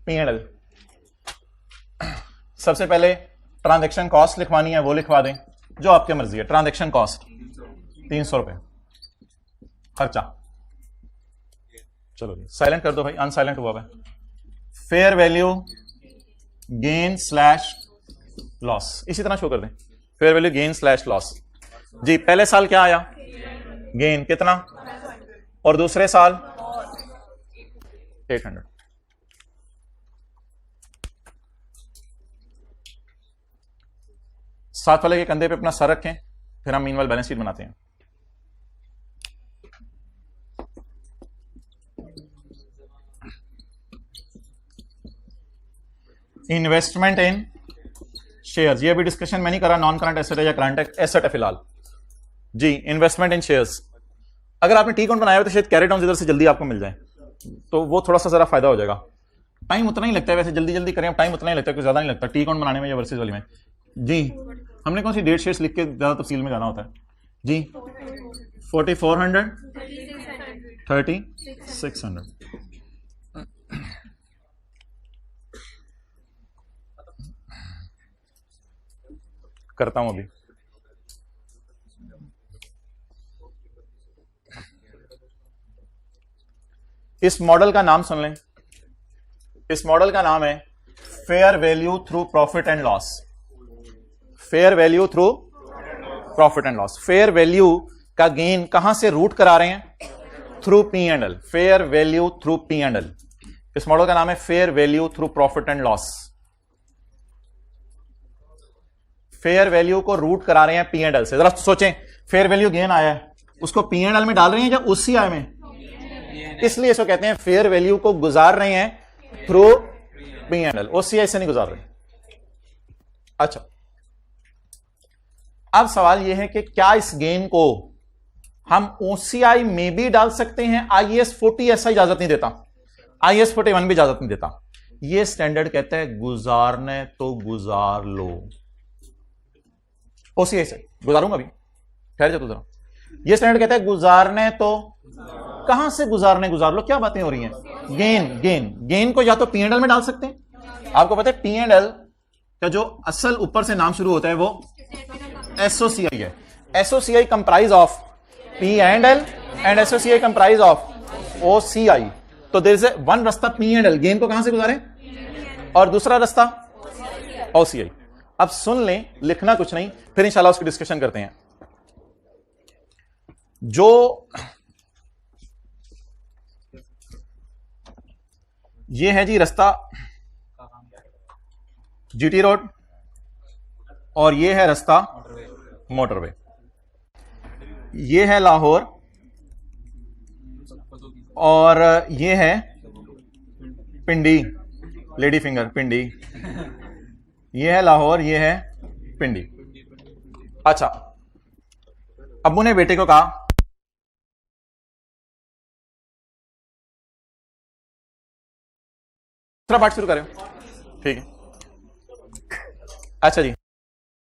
P&L। सबसे पहले ट्रांजैक्शन कॉस्ट लिखवानी है, वो लिखवा दें, जो आपकी मर्जी है। ट्रांजैक्शन कॉस्ट 300 रुपए खर्चा। चलो साइलेंट कर दो भाई, अनसाइलेंट हुआ है। Fair value gain slash loss, इसी तरह शो कर दें। Fair value gain slash loss. जी पहले साल क्या आया? गेन कितना? और दूसरे साल 800। साथ वाले के कंधे पे अपना सर रखें, फिर हम मीनवाइल बैलेंस शीट बनाते हैं। इन्वेस्टमेंट इन शेयर्स, ये भी डिस्कशन मैं नहीं करा नॉन करंट एसेट है या करंट एसेट है फिलहाल। जी इन्वेस्टमेंट इन शेयर्स। अगर आपने टी अकाउंट बनाया हो तो शायद कैरी डाउन इधर से जल्दी आपको मिल जाए, तो वो थोड़ा सा जरा फायदा हो जाएगा। टाइम उतना ही लगता है वैसे, जल्दी जल्दी करें टाइम उतना ही लगता है, कुछ ज्यादा नहीं लगता टी अकाउंट बनाने में या वर्सेस वाली में। जी हमने कौन सी डेट शेयर्स लिख के ज्यादा तफसील में जाना होता है? जी 4400, 3600। करता हूं अभी। इस मॉडल का नाम सुन लें। इस मॉडल का नाम है fair value through profit and loss. Fair value through profit and loss. Fair value का गेन कहां से रूट करा रहे हैं? Through P&L। Fair value through P&L। इस मॉडल का नाम है fair value through profit and loss. Fair value को रूट करा रहे हैं P&L से। जरा सोचें, फेयर वैल्यू गेन आया है, उसको P&L में डाल रहे हैं या OCI में? इसलिए इसको कहते हैं फेयर वैल्यू को गुजार रहे हैं थ्रू P&L, OCI से नहीं गुजार रहे। अच्छा, अब सवाल यह है कि क्या इस गेन को हम OCI में भी डाल सकते हैं? IAS 40 ऐसा इजाजत नहीं देता, IAS 41 भी इजाजत नहीं देता। यह स्टैंडर्ड कहता है गुजारने तो गुजार लो। OCI से गुजारूंगा अभी, ठहर जा तू जरा। यह स्टैंडर्ड कहता है गुजारने तो, कहां से गुजारने? गुजार लो, क्या बातें हो रही हैं? गेन गेन गेन को या तो P&L में डाल सकते हैं। आपको पता है P&L का जो असल ऊपर से नाम शुरू होता है वो SOCI है। SOCI comprise of P&L and SOCI comprise of OCI। तो देयर इज वन रास्ता P&L, गेन को कहां से गुजारें, और दूसरा रास्ता OCI। अब सुन लें, लिखना कुछ नहीं, फिर इंशाल्लाह उसकी डिस्कशन करते हैं। जो ये है जी रास्ता GT रोड, और ये है रास्ता मोटरवे। ये है लाहौर और ये है पिंडी, लेडी फिंगर पिंडी। ये है लाहौर, ये है पिंडी। अच्छा, अब्बू ने बेटे को कहा दूसरा पार्ट शुरू करें, ठीक है। अच्छा जी,